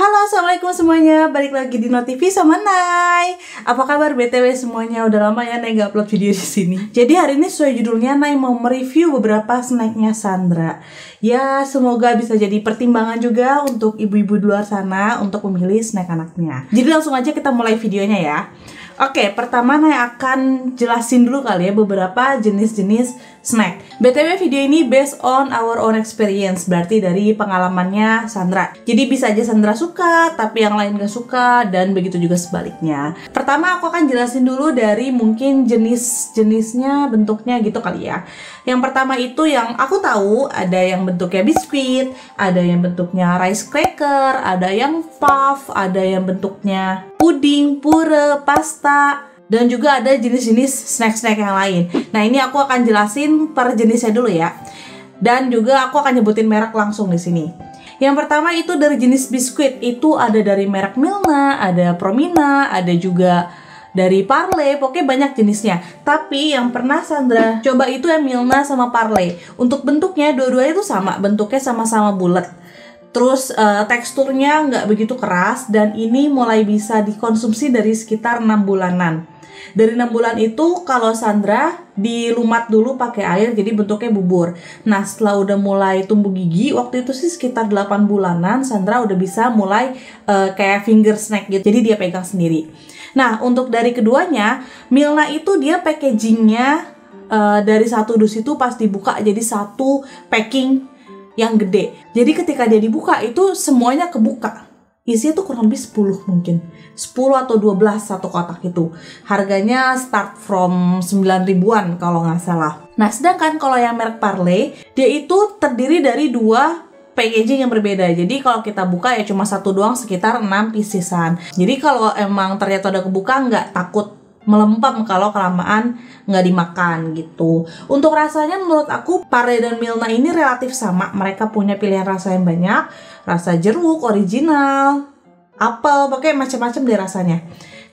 Halo, assalamualaikum semuanya. Balik lagi di Notivi sama Nay. Apa kabar BTW semuanya? Udah lama ya Nay gak upload video di sini. Jadi hari ini sesuai judulnya Nay mau mereview beberapa snacknya Sandra. Ya, semoga bisa jadi pertimbangan juga untuk ibu-ibu di luar sana untuk memilih snack anaknya. Jadi langsung aja kita mulai videonya ya. Oke, pertama Nay akan jelasin dulu kali ya beberapa jenis-jenis snack. BTW video ini based on our own experience, berarti dari pengalamannya Sandra. Jadi bisa aja Sandra suka, tapi yang lain gak suka, dan begitu juga sebaliknya. Pertama aku akan jelasin dulu dari mungkin jenis-jenisnya, bentuknya gitu kali ya. Yang pertama itu yang aku tahu, ada yang bentuknya biskuit, ada yang bentuknya rice cracker, ada yang puff, ada yang bentuknya puding, puree, pasta, dan juga ada jenis-jenis snack-snack yang lain. Nah ini aku akan jelasin per jenisnya dulu ya. Dan juga aku akan nyebutin merek langsung di sini. Yang pertama itu dari jenis biskuit, itu ada dari merek Milna, ada Promina, ada juga dari Parle, pokoknya banyak jenisnya. Tapi yang pernah Sandra coba itu yang Milna sama Parle. Untuk bentuknya dua-duanya itu sama, bentuknya sama-sama bulat. Terus teksturnya nggak begitu keras, dan ini mulai bisa dikonsumsi dari sekitar 6 bulanan. Dari 6 bulan itu kalau Sandra dilumat dulu pakai air jadi bentuknya bubur. Nah setelah udah mulai tumbuh gigi, waktu itu sih sekitar 8 bulanan Sandra udah bisa mulai kayak finger snack gitu, jadi dia pegang sendiri. Nah untuk dari keduanya, Milna itu dia packagingnya dari satu dus itu pas dibuka jadi satu packing yang gede. Jadi ketika dia dibuka itu semuanya kebuka. Isinya tuh kurang lebih 10 mungkin. 10 atau 12 satu kotak itu. Harganya start from 9 ribuan kalau nggak salah. Nah sedangkan kalau yang merek Parle, dia itu terdiri dari dua packaging yang berbeda. Jadi kalau kita buka ya cuma satu doang sekitar 6 piecesan. Jadi kalau emang ternyata udah kebuka nggak takut melempem kalau kelamaan nggak dimakan gitu. Untuk rasanya menurut aku Parle dan Milna ini relatif sama. Mereka punya pilihan rasa yang banyak, rasa jeruk, original, apel, pokoknya macam-macam deh rasanya.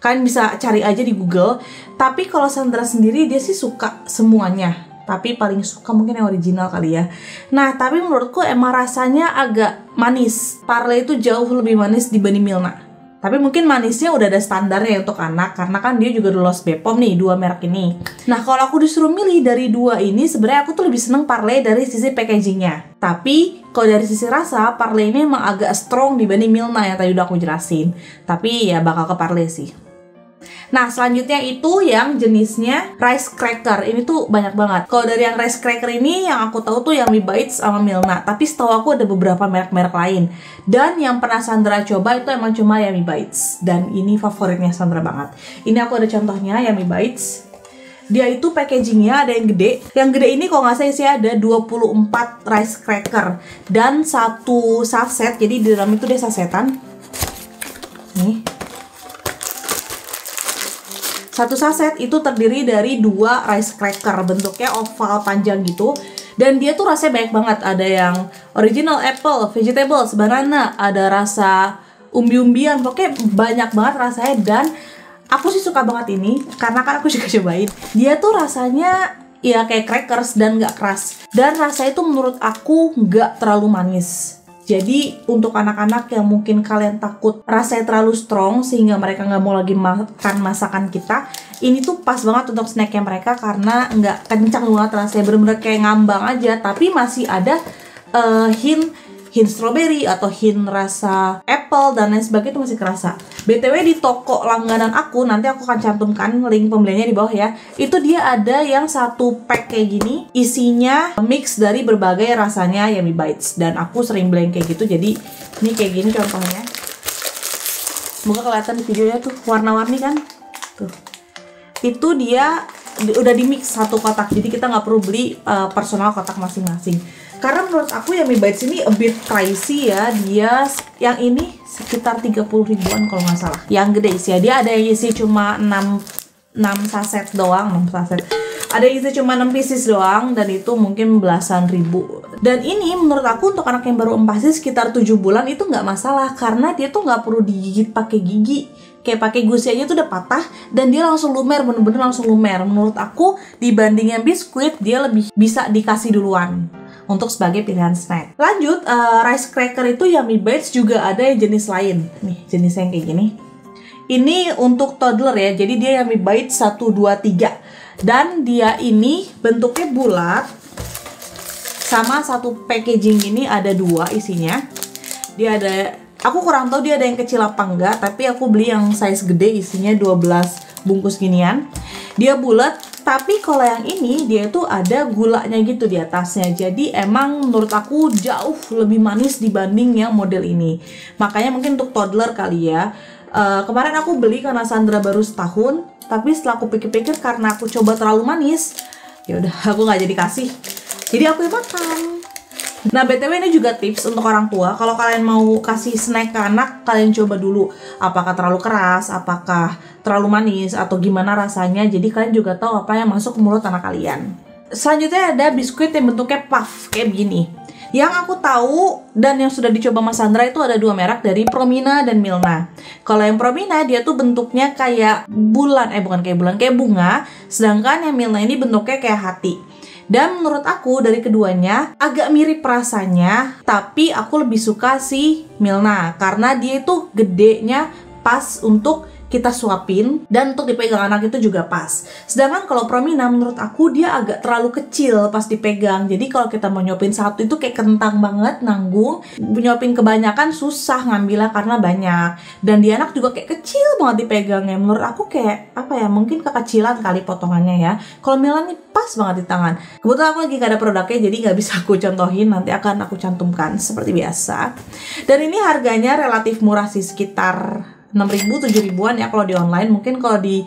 Kalian bisa cari aja di Google. Tapi kalau Sandra sendiri dia sih suka semuanya, tapi paling suka mungkin yang original kali ya. Nah tapi menurutku emang rasanya agak manis. Parle itu jauh lebih manis dibanding Milna. Tapi mungkin manisnya udah ada standarnya untuk anak, karena kan dia juga lolos BPOM nih, dua merek ini. Nah kalau aku disuruh milih dari dua ini, sebenarnya aku tuh lebih seneng Parle dari sisi packagingnya. Tapi kalau dari sisi rasa, Parle ini emang agak strong dibanding Milna yang tadi udah aku jelasin. Tapi ya bakal ke Parle sih. Nah selanjutnya itu yang jenisnya rice cracker. Ini tuh banyak banget. Kalau dari yang rice cracker ini yang aku tahu tuh yang Yummy Bites sama Milna. Tapi setahu aku ada beberapa merek-merek lain. Dan yang pernah Sandra coba itu emang cuma Yummy Bites. Dan ini favoritnya Sandra banget. Ini aku ada contohnya Yummy Bites. Dia itu packagingnya ada yang gede. Yang gede ini kalau nggak salah sih ada 24 rice cracker. Dan satu saset. Jadi di dalam itu dia sasetan. Nih. Satu saset itu terdiri dari 2 rice cracker, bentuknya oval panjang gitu. Dan dia tuh rasanya banyak banget. Ada yang original apple, vegetables, banana, ada rasa umbi-umbian. Pokoknya banyak banget rasanya. Dan aku sih suka banget ini, karena kan aku juga cobain. Dia tuh rasanya ya kayak crackers dan gak keras. Dan rasanya itu menurut aku gak terlalu manis. Jadi untuk anak-anak yang mungkin kalian takut rasanya terlalu strong sehingga mereka nggak mau lagi makan masakan kita, ini tuh pas banget untuk snacknya mereka karena nggak kencang banget rasanya, bener-bener kayak ngambang aja, tapi masih ada hint strawberry atau hint rasa apple dan lain sebagainya itu masih kerasa. BTW di toko langganan aku, nanti aku akan cantumkan link pembeliannya di bawah ya. Itu dia ada yang satu pack kayak gini, isinya mix dari berbagai rasanya Yummy Bites. Dan aku sering beli kayak gitu, jadi ini kayak gini contohnya. Semoga kelihatan di videonya tuh, warna-warni kan? Tuh. Itu dia udah di mix satu kotak, jadi kita nggak perlu beli personal kotak masing-masing. Karena menurut aku Yummy Bites ini a bit pricey ya. Dia yang ini sekitar 30 ribuan kalau nggak salah. Yang gede sih ya. Dia ada yang isi cuma 6 saset doang, 6 saset. Ada yang isi cuma 6 pieces doang, dan itu mungkin belasan ribu. Dan ini menurut aku untuk anak yang baru empasi sekitar 7 bulan itu nggak masalah, karena dia tuh nggak perlu digigit pakai gigi. Kayak pakai gusi aja tuh udah patah, dan dia langsung lumer, bener-bener langsung lumer. Menurut aku dibanding yang biskuit, dia lebih bisa dikasih duluan. untuk sebagai pilihan snack. Lanjut, rice cracker itu Yummy Bites juga ada yang jenis lain. Nih, jenisnya yang kayak gini. Ini untuk toddler ya, jadi dia Yummy Bites 1, 2, 3. Dan dia ini bentuknya bulat. Sama satu packaging ini ada 2 isinya. Dia ada, aku kurang tahu dia ada yang kecil apa enggak, tapi aku beli yang size gede isinya 12 bungkus ginian. Dia bulat, tapi kalau yang ini dia tuh ada gulanya gitu di atasnya. Jadi emang menurut aku jauh lebih manis dibanding yang model ini. Makanya mungkin untuk toddler kali ya. Kemarin aku beli karena Sandra baru setahun, tapi setelah aku pikir-pikir karena aku coba terlalu manis, ya udah aku nggak jadi kasih. Jadi aku yang makan. Nah, BTW ini juga tips untuk orang tua. Kalau kalian mau kasih snack ke anak, kalian coba dulu apakah terlalu keras, apakah terlalu manis, atau gimana rasanya. Jadi kalian juga tahu apa yang masuk ke mulut anak kalian. Selanjutnya ada biskuit yang bentuknya puff kayak begini. Yang aku tahu dan yang sudah dicoba Mas Sandra itu ada 2 merek dari Promina dan Milna. Kalau yang Promina dia tuh bentuknya kayak bulan, bukan kayak bulan, kayak bunga. Sedangkan yang Milna ini bentuknya kayak hati. Dan menurut aku dari keduanya agak mirip rasanya, tapi aku lebih suka si Milna karena dia itu gedenya pas untuk kita suapin dan untuk dipegang anak itu juga pas. Sedangkan kalau Promina menurut aku dia agak terlalu kecil pas dipegang. Jadi kalau kita mau nyopin satu itu kayak kentang banget, nanggung. Nyopin kebanyakan susah ngambilnya karena banyak. Dan di anak juga kayak kecil banget dipegangnya. Menurut aku kayak apa ya, mungkin kekecilan kali potongannya ya. Kalau Milan nih pas banget di tangan. Kebetulan aku lagi gak ada produknya jadi gak bisa aku contohin. Nanti akan aku cantumkan seperti biasa. Dan ini harganya relatif murah sih, sekitar 6.000, 7.000-an ya kalau di online. Mungkin kalau di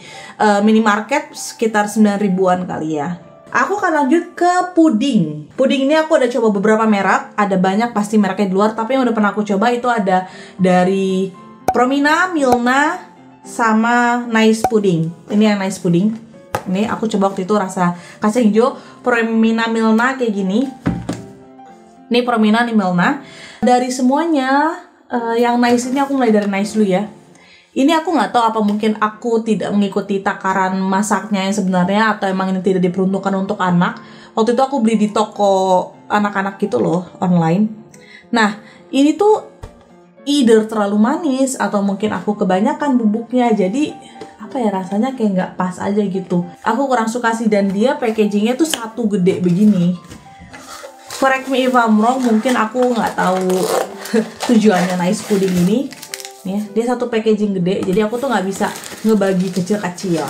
minimarket sekitar 9.000-an kali ya. Aku akan lanjut ke puding. Puding ini aku udah coba beberapa merek. Ada banyak pasti mereknya di luar, tapi yang udah pernah aku coba itu ada dari Promina, Milna, sama Nice Pudding. Ini yang Nice Pudding. Ini aku coba waktu itu rasa kacang hijau. Promina, Milna kayak gini. Ini Promina, ini Milna. Dari semuanya yang Nice ini aku mulai dari Nice dulu ya. Ini aku nggak tahu apa mungkin aku tidak mengikuti takaran masaknya yang sebenarnya atau emang ini tidak diperuntukkan untuk anak. Waktu itu aku beli di toko anak-anak gitu loh, online. Nah, ini tuh either terlalu manis atau mungkin aku kebanyakan bubuknya. Jadi apa ya, rasanya kayak nggak pas aja gitu. Aku kurang suka sih, dan dia packagingnya tuh satu gede begini. Correct me if I'm wrong, mungkin aku nggak tahu tujuannya Nice Pudding ini. Ya, dia satu packaging gede, jadi aku tuh nggak bisa ngebagi kecil-kecil.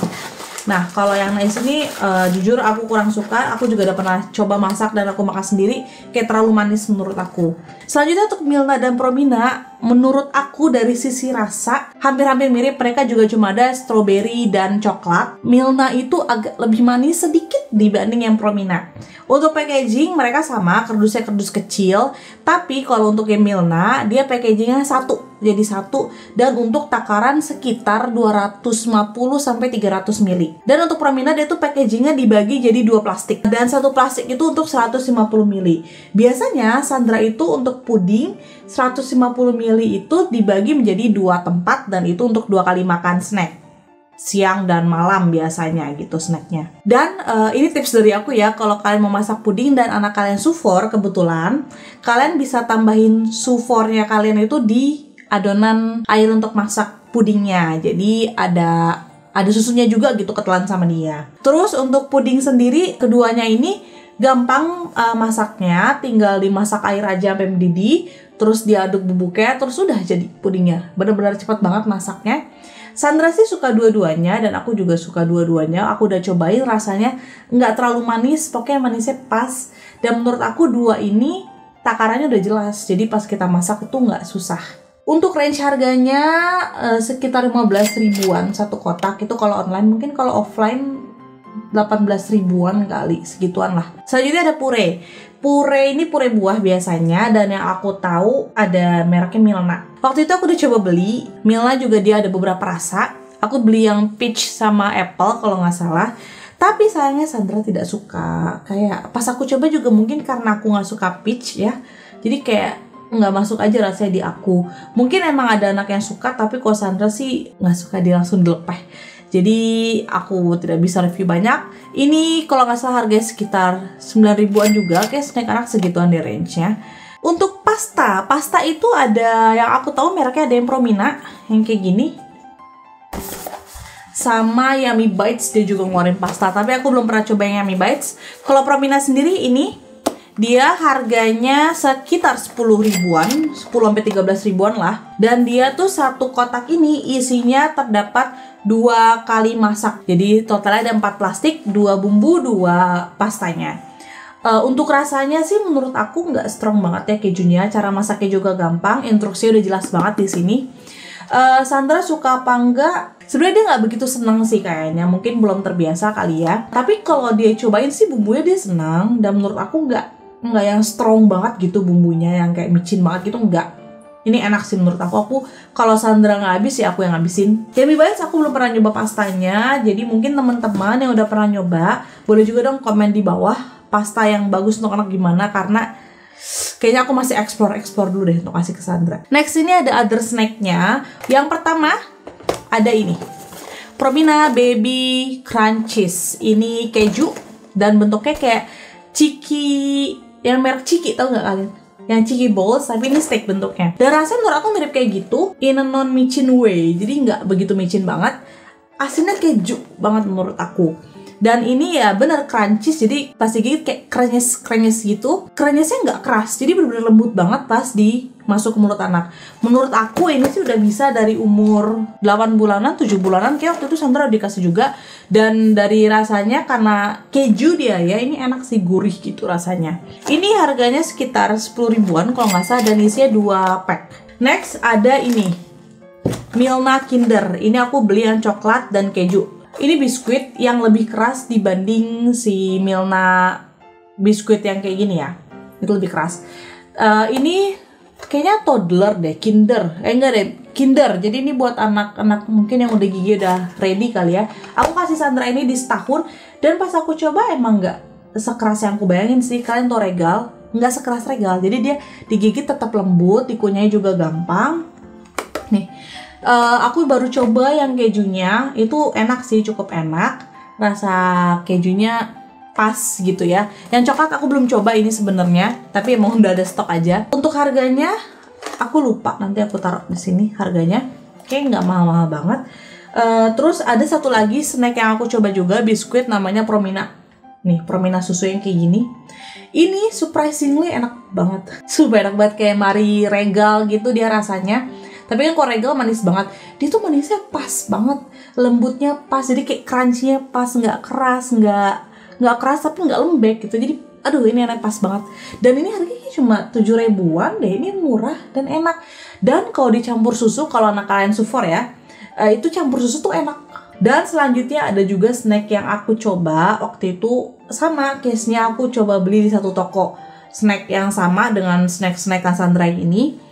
Nah, kalau yang Nice ini jujur aku kurang suka. Aku juga udah pernah coba masak dan aku makan sendiri, kayak terlalu manis menurut aku. Selanjutnya untuk Milna dan Promina, menurut aku dari sisi rasa hampir-hampir mirip. Mereka juga cuma ada strawberry dan coklat. Milna itu agak lebih manis sedikit dibanding yang Promina. Untuk packaging mereka sama, kardusnya kardus kecil. Tapi kalau untuk yang Milna, dia packagingnya satu, jadi satu. Dan untuk takaran sekitar 250-300 ml. Dan untuk Promina dia tuh packagingnya dibagi jadi 2 plastik. Dan satu plastik itu untuk 150 ml. Biasanya Sandra itu untuk puding 150 ml itu dibagi menjadi 2 tempat. Dan itu untuk 2 kali makan snack. Siang dan malam biasanya gitu snacknya. Dan ini tips dari aku ya, kalau kalian mau masak puding dan anak kalian sufor kebetulan, kalian bisa tambahin sufornya kalian itu di adonan air untuk masak pudingnya. Jadi ada susunya juga gitu, ketelan sama dia. Terus untuk puding sendiri, keduanya ini gampang masaknya, tinggal dimasak air aja sampai mendidih, terus diaduk bubuknya, terus udah jadi pudingnya. Bener-bener cepat banget masaknya. Sandra sih suka dua-duanya dan aku juga suka dua-duanya. Aku udah cobain, rasanya nggak terlalu manis, pokoknya manisnya pas. Dan menurut aku dua ini takarannya udah jelas, jadi pas kita masak itu nggak susah. Untuk range harganya sekitar 15 ribuan satu kotak itu kalau online. Mungkin kalau offline 18 ribuan kali, segituan lah. Selanjutnya ada pure. Pure ini pure buah biasanya, dan yang aku tahu ada mereknya Milna. Waktu itu aku udah coba beli. Milna juga dia ada beberapa rasa. Aku beli yang peach sama apple kalau nggak salah. Tapi sayangnya Sandra tidak suka. Kayak pas aku coba juga mungkin karena aku nggak suka peach ya. Jadi kayak nggak masuk aja rasanya di aku. Mungkin emang ada anak yang suka, tapi kalau Sandra sih nggak suka, dia langsung dilepeh. Jadi aku tidak bisa review banyak. Ini kalau nggak salah harganya sekitar 9 ribuan juga. Kayak snack anak segituan di range-nya. Untuk pasta itu ada yang aku tahu mereknya ada yang Promina, yang kayak gini. Sama Yummy Bites dia juga ngeluarin pasta, tapi aku belum pernah coba yang Yummy Bites. Kalau Promina sendiri ini dia harganya sekitar 10 ribuan, 10-13 ribuan lah. Dan dia tuh satu kotak ini isinya terdapat 2 kali masak. Jadi totalnya ada 4 plastik, 2 bumbu, 2 pastanya. Untuk rasanya sih menurut aku nggak strong banget ya kejunya. Cara masaknya juga gampang, instruksinya udah jelas banget di sini. Sandra suka apa enggak? Sebenarnya dia nggak begitu seneng sih kayaknya, mungkin belum terbiasa kali ya. Tapi kalau dia cobain sih bumbunya dia senang, dan menurut aku nggak yang strong banget gitu bumbunya, yang kayak micin banget gitu, nggak. Ini enak sih menurut aku. Aku kalau Sandra nggak habis ya aku yang ngabisin. Yummy Bites aku belum pernah nyoba pastanya, jadi mungkin teman-teman yang udah pernah nyoba boleh juga dong komen di bawah pasta yang bagus untuk anak gimana, karena kayaknya aku masih explore dulu deh untuk kasih ke Sandra. Next ini ada other snacknya. Yang pertama ada ini, Promina Baby Crunchies. Ini keju dan bentuknya kayak Chiki, yang merek Chiki, tau nggak kalian? Yang Chiki Balls, tapi ini steak bentuknya. Dan rasanya menurut aku mirip kayak gitu, in a non-micin way. Jadi nggak begitu micin banget. Asinnya keju banget menurut aku. Dan ini ya bener crunchies, jadi pas digigit kayak krenyes gitu. Krenyesnya nggak keras, jadi bener-bener lembut banget pas masuk ke mulut anak. Menurut aku ini sih udah bisa dari umur 8 bulanan, 7 bulanan. Kayak waktu itu Sandra dikasih juga. Dan dari rasanya karena keju dia ya, ini enak sih, gurih gitu rasanya. Ini harganya sekitar 10 ribuan kalau nggak salah, dan isinya 2 pack. Next ada ini, Milna Kinder. Ini aku beli yang coklat dan keju. Ini biskuit yang lebih keras dibanding si Milna biskuit yang kayak gini ya. Itu lebih keras. Ini kayaknya toddler deh, Kinder. Enggak deh, Kinder. Jadi ini buat anak-anak mungkin yang udah gigi udah ready kali ya. Aku kasih Sandra ini di setahun, dan pas aku coba emang nggak sekeras yang aku bayangin sih. Kalian tau Regal? Nggak sekeras Regal. Jadi dia digigit tetap lembut, dikunyai juga gampang. Nih. Aku baru coba yang kejunya, itu enak sih, cukup enak. Rasa kejunya pas gitu ya. Yang coklat aku belum coba ini sebenarnya, tapi emang udah ada stok aja. Untuk harganya aku lupa, nanti aku taruh di sini harganya. Kayak nggak mahal-mahal banget. Terus ada satu lagi snack yang aku coba juga, biskuit namanya Promina. Nih, Promina susu yang kayak gini. Ini surprisingly enak banget. Super enak banget, kayak Marie Regal gitu dia rasanya. Tapi kan kalau Regal manis banget, dia tuh manisnya pas banget, lembutnya pas, jadi kayak crunchy-nya pas, nggak keras tapi nggak lembek gitu. Jadi aduh, ini enak pas banget. Dan ini harganya cuma 7 ribuan deh, ini murah dan enak. Dan kalau dicampur susu, kalau anak kalian sufor ya, itu campur susu tuh enak. Dan selanjutnya ada juga snack yang aku coba waktu itu, sama case-nya aku coba beli di satu toko snack yang sama dengan snack Sandra ini.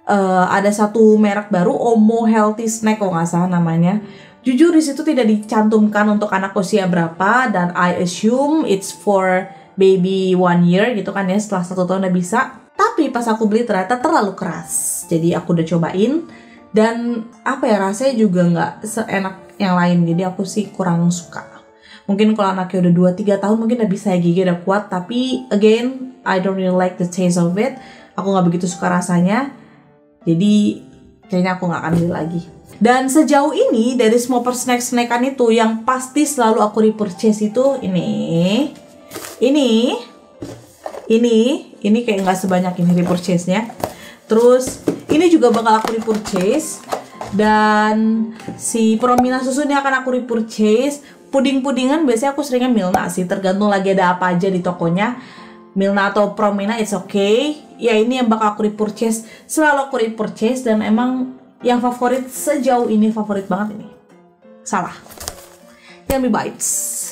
Ada satu merek baru, Omo Healthy Snack kalau nggak salah namanya. Jujur di situ tidak dicantumkan untuk anak usia berapa, dan I assume it's for baby 1 year gitu kan ya, setelah 1 tahun udah bisa. Tapi pas aku beli ternyata terlalu keras, jadi aku udah cobain, dan apa ya, rasanya juga nggak seenak yang lain, jadi aku sih kurang suka. Mungkin kalau anaknya udah 2-3 tahun mungkin udah bisa, gigi udah kuat, tapi again I don't really like the taste of it. Aku nggak begitu suka rasanya. Jadi kayaknya aku nggak akan beli lagi. Dan sejauh ini dari semua snack-snackan itu, yang pasti selalu aku repurchase itu ini kayak nggak sebanyak ini repurchase-nya. Terus ini juga bakal aku repurchase, dan si Promina susu ini akan aku repurchase. Puding-pudingan biasanya aku seringnya Milna sih, tergantung lagi ada apa aja di tokonya. Milna atau Promina it's okay. Ya ini yang bakal aku repurchase, selalu aku repurchase, dan emang yang favorit sejauh ini, favorit banget ini. Salah, Yummy Bites.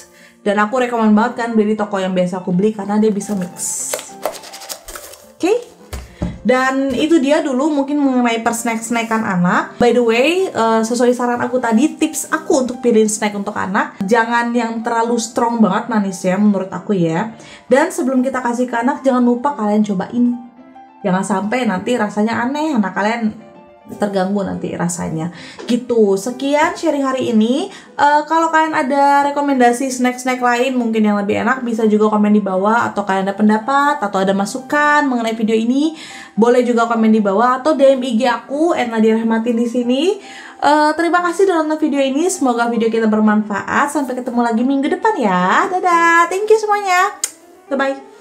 Dan aku rekomen banget kan beli di toko yang biasa aku beli, karena dia bisa mix. Oke? Dan itu dia dulu mungkin mengenai snack-snackan anak. By the way, sesuai saran aku tadi, tips aku untuk pilih snack untuk anak, jangan yang terlalu strong banget manisnya menurut aku ya. Dan sebelum kita kasih ke anak, jangan lupa kalian cobain. Jangan sampai nanti rasanya aneh, anak kalian terganggu nanti rasanya gitu. Sekian sharing hari ini. Kalau kalian ada rekomendasi snack-snack lain mungkin yang lebih enak, bisa juga komen di bawah, atau kalian ada pendapat atau ada masukan mengenai video ini, boleh juga komen di bawah atau DM IG aku @nadiarahmatin di sini. Terima kasih udah nonton video ini, semoga video kita bermanfaat. Sampai ketemu lagi minggu depan ya. Dadah, thank you semuanya. Bye bye.